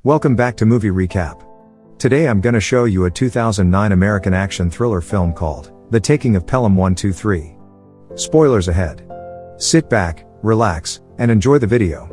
Welcome back to Movie Recap. Today I'm gonna show you a 2009 American action thriller film called The Taking of Pelham 123. Spoilers ahead. Sit back, relax, and enjoy the video.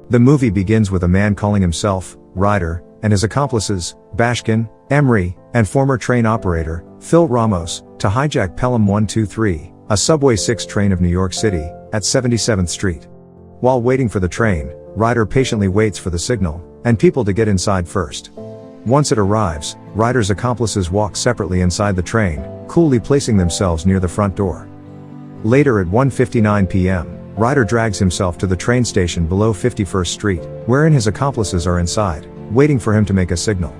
The movie begins with a man calling himself Ryder and his accomplices, Bashkin, Emery, and former train operator, Phil Ramos, to hijack Pelham 123, a Subway 6 train of New York City, at 77th Street. While waiting for the train, Ryder patiently waits for the signal, and people to get inside first. Once it arrives, Ryder's accomplices walk separately inside the train, coolly placing themselves near the front door. Later at 1:59 p.m., Ryder drags himself to the train station below 51st Street, wherein his accomplices are inside, waiting for him to make a signal.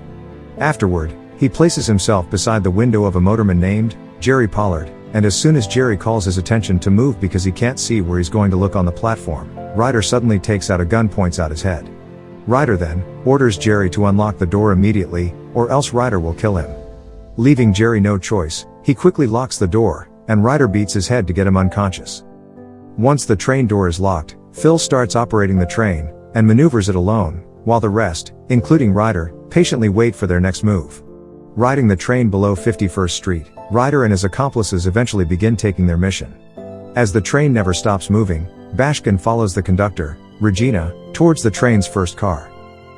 Afterward, he places himself beside the window of a motorman named Jerry Pollard, and as soon as Jerry calls his attention to move because he can't see where he's going to look on the platform, Ryder suddenly takes out a gun, points out his head. Ryder then orders Jerry to unlock the door immediately, or else Ryder will kill him. Leaving Jerry no choice, he quickly locks the door, and Ryder beats his head to get him unconscious. Once the train door is locked, Phil starts operating the train, and maneuvers it alone, while the rest, including Ryder, patiently wait for their next move. Riding the train below 51st Street, Ryder and his accomplices eventually begin taking their mission. As the train never stops moving, Bashkin follows the conductor, Regina, towards the train's first car.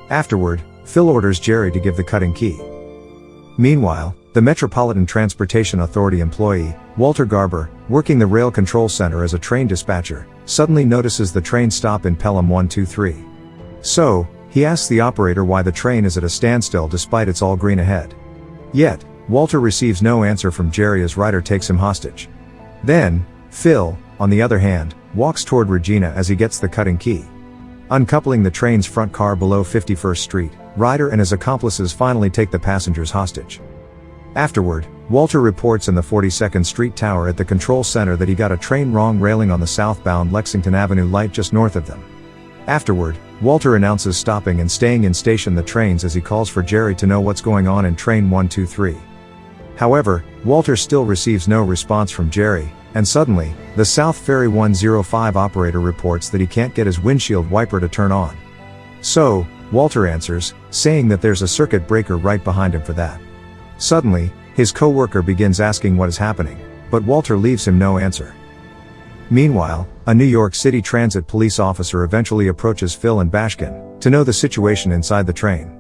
Afterward, Phil orders Jerry to give the cutting key. Meanwhile, the Metropolitan Transportation Authority employee, Walter Garber, working the rail control center as a train dispatcher, suddenly notices the train stop in Pelham 123. So, he asks the operator why the train is at a standstill despite it's all green ahead. Yet, Walter receives no answer from Jerry as Ryder takes him hostage. Then, Phil, on the other hand, walks toward Regina as he gets the cutting key. Uncoupling the train's front car below 51st Street, Ryder and his accomplices finally take the passengers hostage. Afterward, Walter reports in the 42nd Street tower at the control center that he got a train wrong railing on the southbound Lexington Avenue light just north of them. Afterward, Walter announces stopping and staying in station the trains as he calls for Jerry to know what's going on in train 123. However, Walter still receives no response from Jerry, and suddenly, the South Ferry 105 operator reports that he can't get his windshield wiper to turn on. So, Walter answers, saying that there's a circuit breaker right behind him for that. Suddenly, his co-worker begins asking what is happening, but Walter leaves him no answer. Meanwhile, a New York City Transit police officer eventually approaches Phil and Bashkin to know the situation inside the train.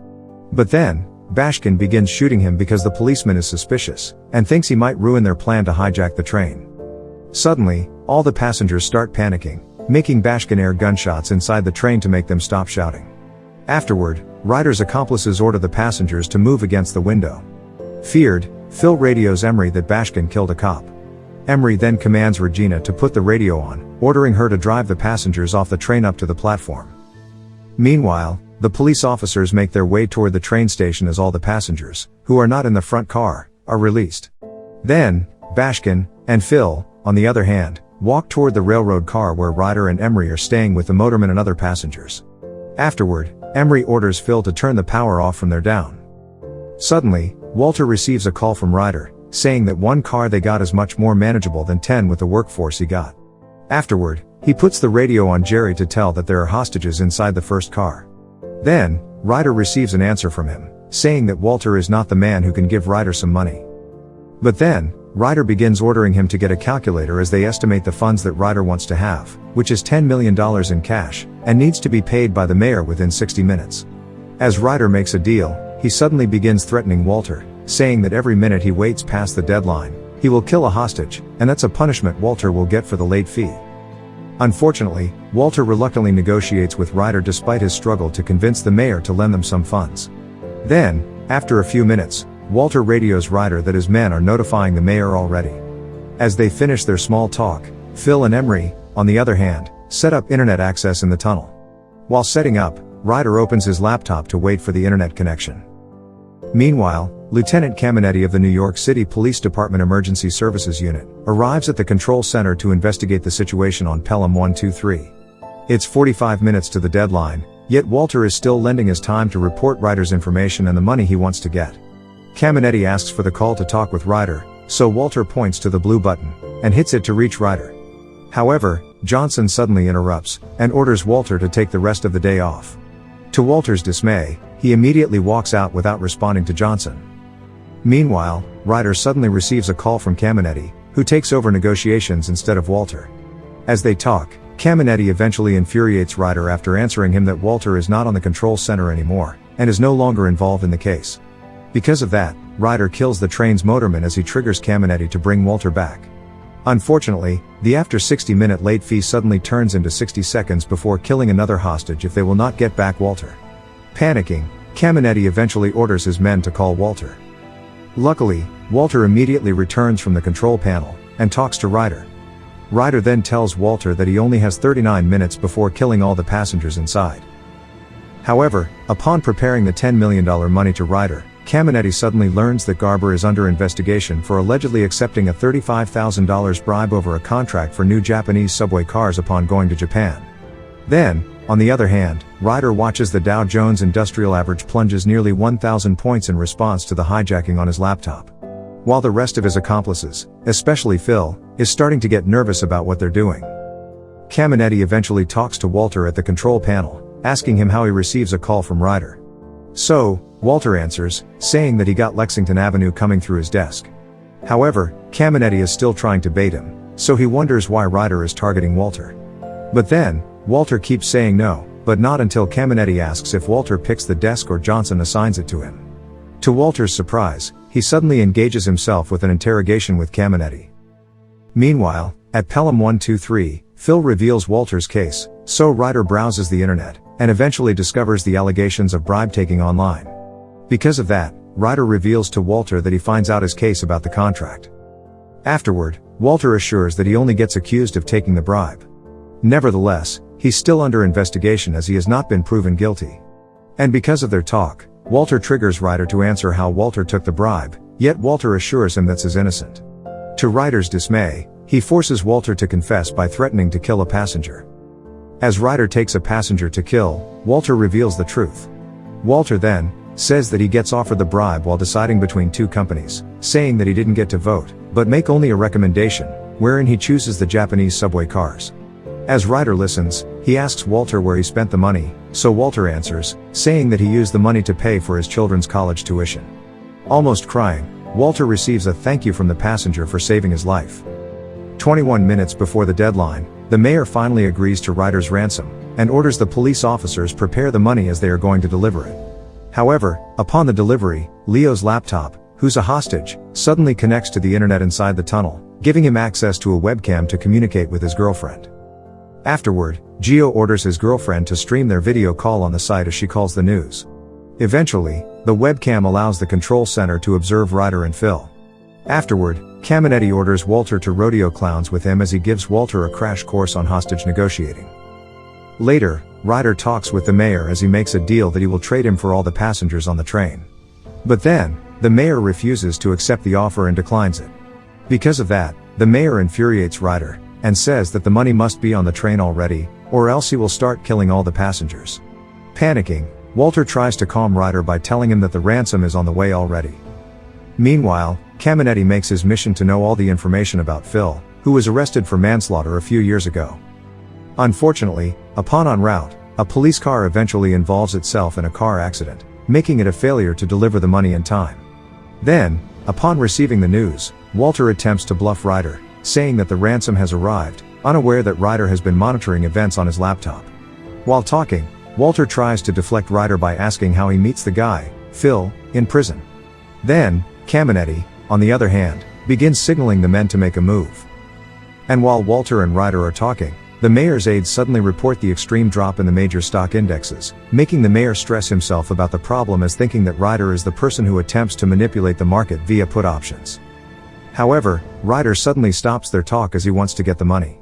But then, Bashkin begins shooting him because the policeman is suspicious, and thinks he might ruin their plan to hijack the train. Suddenly, all the passengers start panicking, making Bashkin air gunshots inside the train to make them stop shouting. Afterward, Ryder's accomplices order the passengers to move against the window. Feared, Phil radios Emery that Bashkin killed a cop. Emery then commands Regina to put the radio on, ordering her to drive the passengers off the train up to the platform. Meanwhile, the police officers make their way toward the train station as all the passengers, who are not in the front car, are released. Then, Bashkin and Phil, on the other hand, walk toward the railroad car where Ryder and Emery are staying with the motorman and other passengers. Afterward, Emery orders Phil to turn the power off from their down. Suddenly, Walter receives a call from Ryder, saying that one car they got is much more manageable than 10 with the workforce he got. Afterward, he puts the radio on Jerry to tell that there are hostages inside the first car. Then, Ryder receives an answer from him, saying that Walter is not the man who can give Ryder some money. But then, Ryder begins ordering him to get a calculator as they estimate the funds that Ryder wants to have, which is $10 million in cash, and needs to be paid by the mayor within 60 minutes. As Ryder makes a deal, he suddenly begins threatening Walter, saying that every minute he waits past the deadline, he will kill a hostage, and that's a punishment Walter will get for the late fee. Unfortunately, Walter reluctantly negotiates with Ryder despite his struggle to convince the mayor to lend them some funds. Then, after a few minutes, Walter radios Ryder that his men are notifying the mayor already. As they finish their small talk, Phil and Emery, on the other hand, set up internet access in the tunnel. While setting up, Ryder opens his laptop to wait for the internet connection. Meanwhile, Lieutenant Caminetti of the New York City Police Department Emergency Services Unit arrives at the control center to investigate the situation on Pelham 123. It's 45 minutes to the deadline, yet Walter is still lending his time to report Ryder's information and the money he wants to get. Caminetti asks for the call to talk with Ryder, so Walter points to the blue button and hits it to reach Ryder. However, Johnson suddenly interrupts and orders Walter to take the rest of the day off. To Walter's dismay, he immediately walks out without responding to Johnson. Meanwhile, Ryder suddenly receives a call from Caminetti, who takes over negotiations instead of Walter. As they talk, Caminetti eventually infuriates Ryder after answering him that Walter is not on the control center anymore, and is no longer involved in the case. Because of that, Ryder kills the train's motorman as he triggers Caminetti to bring Walter back. Unfortunately, the after 60-minute late fee suddenly turns into 60 seconds before killing another hostage if they will not get back Walter. Panicking, Caminetti eventually orders his men to call Walter. Luckily, Walter immediately returns from the control panel, and talks to Ryder. Ryder then tells Walter that he only has 39 minutes before killing all the passengers inside. However, upon preparing the $10 million money to Ryder, Caminetti suddenly learns that Garber is under investigation for allegedly accepting a $35,000 bribe over a contract for new Japanese subway cars upon going to Japan. Then, on the other hand, Ryder watches the Dow Jones Industrial Average plunges nearly 1,000 points in response to the hijacking on his laptop. While the rest of his accomplices, especially Phil, is starting to get nervous about what they're doing. Caminetti eventually talks to Walter at the control panel, asking him how he receives a call from Ryder. So, Walter answers, saying that he got Lexington Avenue coming through his desk. However, Caminetti is still trying to bait him, so he wonders why Ryder is targeting Walter. But then, Walter keeps saying no, but not until Caminetti asks if Walter picks the desk or Johnson assigns it to him. To Walter's surprise, he suddenly engages himself with an interrogation with Caminetti. Meanwhile, at Pelham 123, Phil reveals Walter's case, so Ryder browses the internet, and eventually discovers the allegations of bribe-taking online. Because of that, Ryder reveals to Walter that he finds out his case about the contract. Afterward, Walter assures that he only gets accused of taking the bribe. Nevertheless, he's still under investigation as he has not been proven guilty. And because of their talk, Walter triggers Ryder to answer how Walter took the bribe, yet Walter assures him that he's innocent. To Ryder's dismay, he forces Walter to confess by threatening to kill a passenger. As Ryder takes a passenger to kill, Walter reveals the truth. Walter then says that he gets offered the bribe while deciding between two companies, saying that he didn't get to vote, but make only a recommendation, wherein he chooses the Japanese subway cars. As Ryder listens, he asks Walter where he spent the money, so Walter answers, saying that he used the money to pay for his children's college tuition. Almost crying, Walter receives a thank you from the passenger for saving his life. 21 minutes before the deadline, the mayor finally agrees to Ryder's ransom, and orders the police officers prepare the money as they are going to deliver it. However, upon the delivery, Leo's laptop, who's a hostage, suddenly connects to the internet inside the tunnel, giving him access to a webcam to communicate with his girlfriend. Afterward, Gio orders his girlfriend to stream their video call on the site as she calls the news. Eventually, the webcam allows the control center to observe Ryder and Phil. Afterward, Caminetti orders Walter to rodeo clowns with him as he gives Walter a crash course on hostage negotiating. Later, Ryder talks with the mayor as he makes a deal that he will trade him for all the passengers on the train. But then, the mayor refuses to accept the offer and declines it. Because of that, the mayor infuriates Ryder, and says that the money must be on the train already, or else he will start killing all the passengers. Panicking, Walter tries to calm Ryder by telling him that the ransom is on the way already. Meanwhile, Caminetti makes his mission to know all the information about Phil, who was arrested for manslaughter a few years ago. Unfortunately, upon en route, a police car eventually involves itself in a car accident, making it a failure to deliver the money in time. Then, upon receiving the news, Walter attempts to bluff Ryder, saying that the ransom has arrived, unaware that Ryder has been monitoring events on his laptop. While talking, Walter tries to deflect Ryder by asking how he meets the guy, Phil, in prison. Then, Caminetti, on the other hand, begins signaling the men to make a move. And while Walter and Ryder are talking, the mayor's aides suddenly report the extreme drop in the major stock indexes, making the mayor stress himself about the problem as thinking that Ryder is the person who attempts to manipulate the market via put options. However, Ryder suddenly stops their talk as he wants to get the money.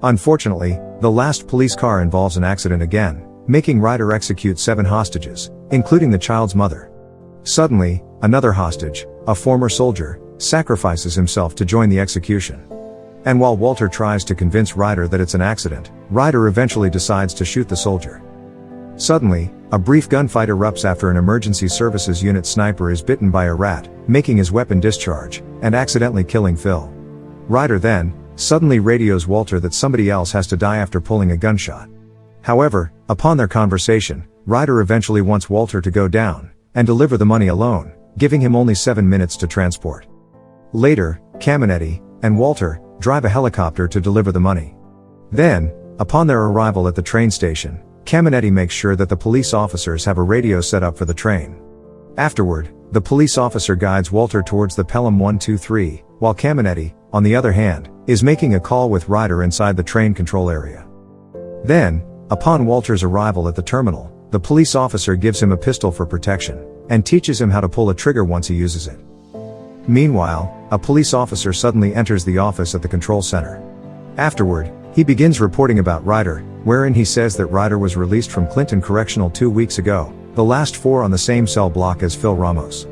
Unfortunately, the last police car involves an accident again, making Ryder execute 7 hostages, including the child's mother. Suddenly, another hostage, a former soldier, sacrifices himself to join the execution. And while Walter tries to convince Ryder that it's an accident, Ryder eventually decides to shoot the soldier. Suddenly, a brief gunfight erupts after an emergency services unit sniper is bitten by a rat, making his weapon discharge, and accidentally killing Phil. Ryder then, suddenly radios Walter that somebody else has to die after pulling a gunshot. However, upon their conversation, Ryder eventually wants Walter to go down and deliver the money alone, giving him only 7 minutes to transport. Later, Caminetti and Walter drive a helicopter to deliver the money. Then, upon their arrival at the train station, Caminetti makes sure that the police officers have a radio set up for the train. Afterward, the police officer guides Walter towards the Pelham 123, while Caminetti, on the other hand, is making a call with Ryder inside the train control area. Then, upon Walter's arrival at the terminal, the police officer gives him a pistol for protection, and teaches him how to pull a trigger once he uses it. Meanwhile, a police officer suddenly enters the office at the control center. Afterward, he begins reporting about Ryder, wherein he says that Ryder was released from Clinton Correctional 2 weeks ago, the last 4 on the same cell block as Phil Ramos.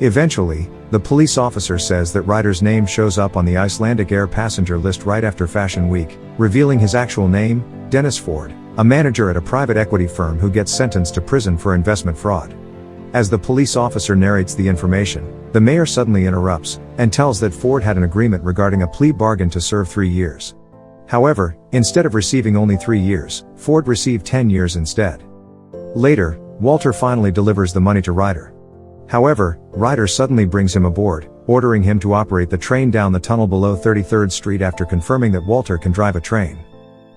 Eventually, the police officer says that Ryder's name shows up on the Icelandic Air passenger list right after Fashion Week, revealing his actual name, Dennis Ford, a manager at a private equity firm who gets sentenced to prison for investment fraud. As the police officer narrates the information, the mayor suddenly interrupts and tells that Ford had an agreement regarding a plea bargain to serve 3 years. However, instead of receiving only 3 years, Ford received 10 years instead. Later, Walter finally delivers the money to Ryder. However, Ryder suddenly brings him aboard, ordering him to operate the train down the tunnel below 33rd Street after confirming that Walter can drive a train.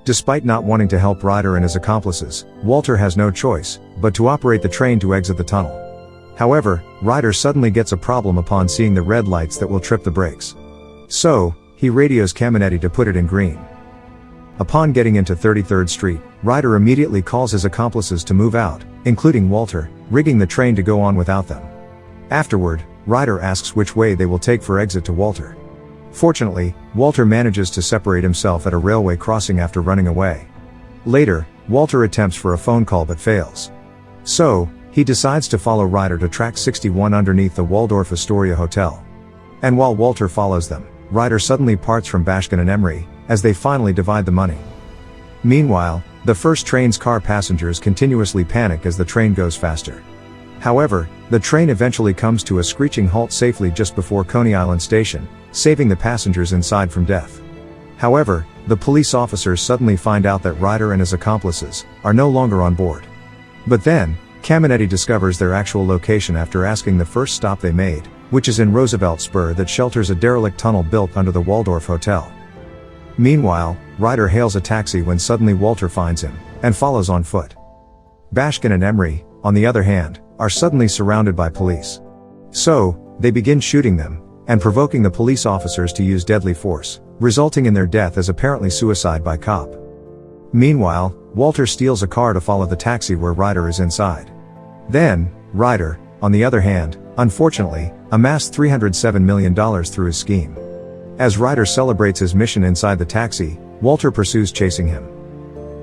Despite not wanting to help Ryder and his accomplices, Walter has no choice but to operate the train to exit the tunnel. However, Ryder suddenly gets a problem upon seeing the red lights that will trip the brakes. So, he radios Caminetti to put it in green. Upon getting into 33rd Street, Ryder immediately calls his accomplices to move out, including Walter, rigging the train to go on without them. Afterward, Ryder asks which way they will take for exit to Walter. Fortunately, Walter manages to separate himself at a railway crossing after running away. Later, Walter attempts for a phone call but fails. So, he decides to follow Ryder to track 61 underneath the Waldorf Astoria Hotel. And while Walter follows them, Ryder suddenly parts from Bashkin and Emery, as they finally divide the money. Meanwhile, the first train's car passengers continuously panic as the train goes faster. However, the train eventually comes to a screeching halt safely just before Coney Island Station, saving the passengers inside from death. However, the police officers suddenly find out that Ryder and his accomplices are no longer on board. But then, Caminetti discovers their actual location after asking the first stop they made, which is in Roosevelt Spur that shelters a derelict tunnel built under the Waldorf Hotel. Meanwhile, Ryder hails a taxi when suddenly Walter finds him, and follows on foot. Bashkin and Emery, on the other hand, are suddenly surrounded by police. So, they begin shooting them, and provoking the police officers to use deadly force, resulting in their death as apparently suicide by cop. Meanwhile, Walter steals a car to follow the taxi where Ryder is inside. Then, Ryder, on the other hand, unfortunately, amassed $307 million through his scheme. As Ryder celebrates his mission inside the taxi, Walter pursues chasing him.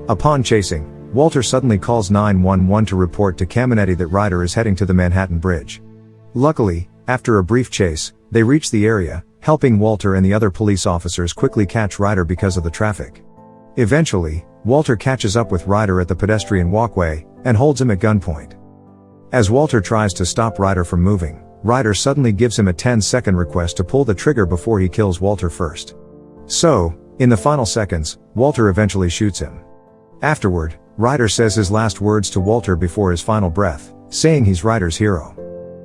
Upon chasing, Walter suddenly calls 911 to report to Caminetti that Ryder is heading to the Manhattan Bridge. Luckily, after a brief chase, they reach the area, helping Walter and the other police officers quickly catch Ryder because of the traffic. Eventually, Walter catches up with Ryder at the pedestrian walkway, and holds him at gunpoint. As Walter tries to stop Ryder from moving, Ryder suddenly gives him a 10-second request to pull the trigger before he kills Walter first. So, in the final seconds, Walter eventually shoots him. Afterward, Ryder says his last words to Walter before his final breath, saying he's Ryder's hero.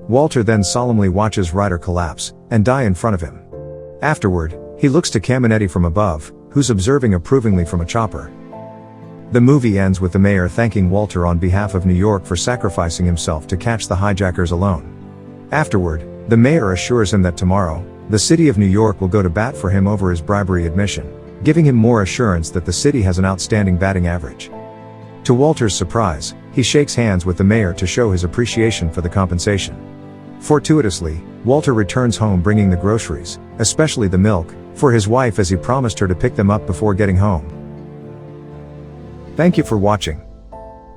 Walter then solemnly watches Ryder collapse and die in front of him. Afterward, he looks to Caminetti from above, who's observing approvingly from a chopper. The movie ends with the mayor thanking Walter on behalf of New York for sacrificing himself to catch the hijackers alone. Afterward, the mayor assures him that tomorrow, the city of New York will go to bat for him over his bribery admission, giving him more assurance that the city has an outstanding batting average. To Walter's surprise, he shakes hands with the mayor to show his appreciation for the compensation. Fortuitously, Walter returns home bringing the groceries, especially the milk, for his wife as he promised her to pick them up before getting home. Thank you for watching.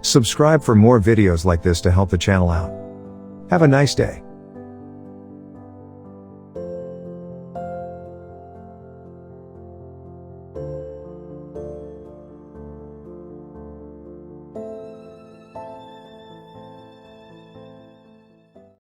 Subscribe for more videos like this to help the channel out. Have a nice day.